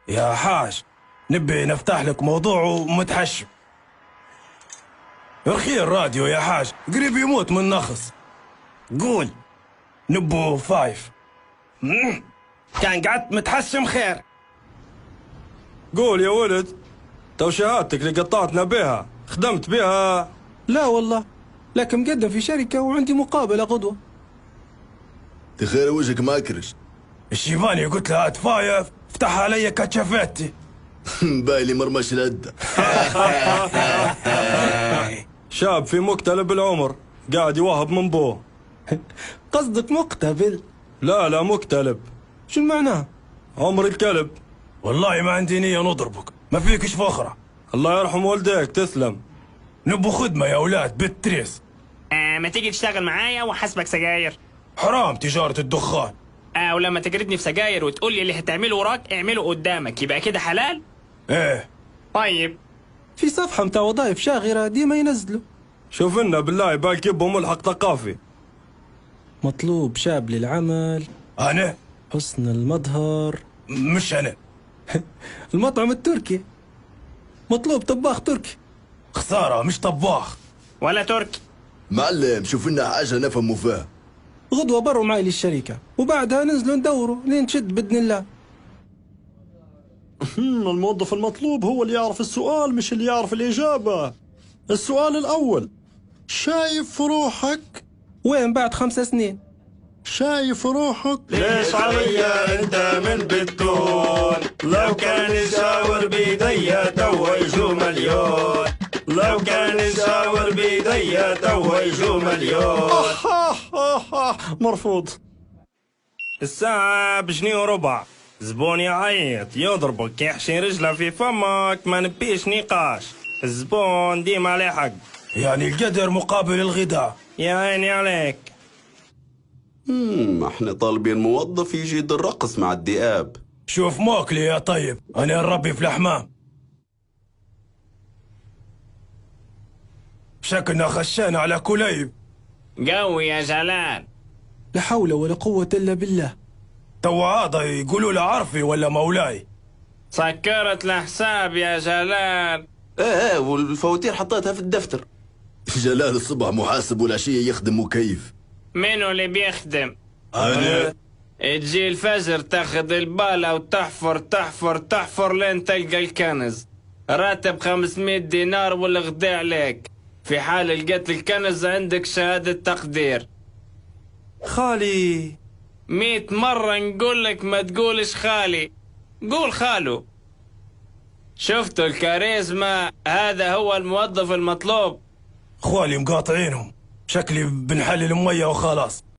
يا حاج، نبي نفتح لك موضوع ومتحشم. رخي الراديو يا حاج، قريب يموت من نخص. قول. نبو 5. كان قعدت متحشم خير. قول يا ولد. تو شهادتك اللي قطعتنا بها خدمت بها؟ لا والله، لكن مقدم في شركة وعندي مقابلة غدوة. تخيل وجهك ماكرش. الشيباني قلت له هات 5 افتحها علي كاتشافيتي. بايلي مرمش العدة. شاب في مقتلب العمر قاعد يوهب من بوه. قصدك مقتبل؟ لا مقتلب. شو معناه؟ عمر الكلب. والله ما عندي نية نضربك، ما فيكش فخرة. الله يرحم والديك، تسلم. نبو خدمة يا أولاد بالتريس. ما تيجي تشتغل معايا وحسبك سجاير. حرام تجارة الدخان. ولما تجردني في سجاير وتقول لي اللي هتعمله وراك اعمله قدامك، يبقى كده حلال؟ ايه. طيب. في صفحة متاع وظائف شاغرة ديما ينزلوا. شوف لنا بالله بالكب وملحق ثقافي. مطلوب شاب للعمل، أنا؟ حسن المظهر. مش أنا. المطعم التركي. مطلوب طباخ تركي. خسارة مش طباخ. ولا تركي. معلم شوف لنا حاجة نفهموا فيها. غدوة بروا معي للشركة وبعدها ننزلوا ندوروا لين تشد بإذن الله. الموظف المطلوب هو اللي يعرف السؤال مش اللي يعرف الإجابة. السؤال الأول، شايف روحك؟ وين بعد 5 سنين؟ شايف روحك؟ ليش عليا انت من بتكون؟ لو كان يشاور بيديا توا يجو مليون. لو كان يشاور بيديا توا يجو مليون. مرفوض. الساعة بجنيه وربع. زبون يعيط يضربك يحشي رجله في فمك، ما نبيش نقاش. الزبون ديما عليه حق. يعني القدر مقابل الغداء. يا عيني عليك. احنا طالبين موظف يجي يدير الرقص مع الذئاب. شوف موكلي يا طيب، أنا نربي في الحمام. شكلنا خشينا على كليب. قوي يا جلال. لا حول ولا قوة إلا بالله. توا هذا يقولوا له عرفي ولا مولاي؟ سكرت الحساب يا جلال. ايه والفواتير حطيتها في الدفتر. جلال الصبح محاسب والعشية يخدم مكيف. منو اللي بيخدم؟ أنا. تجي الفجر تاخذ البالة وتحفر تحفر تحفر لين تلقى الكنز. راتب 500 دينار والغدا عليك. في حال لقيت الكنز عندك شهادة تقدير. خالي 100 مرة نقول لك ما تقولش خالي، قول خالو. شفتوا الكاريزما؟ هذا هو الموظف المطلوب. خوالي مقاطعينهم، شكلي بنحلل مية وخلاص.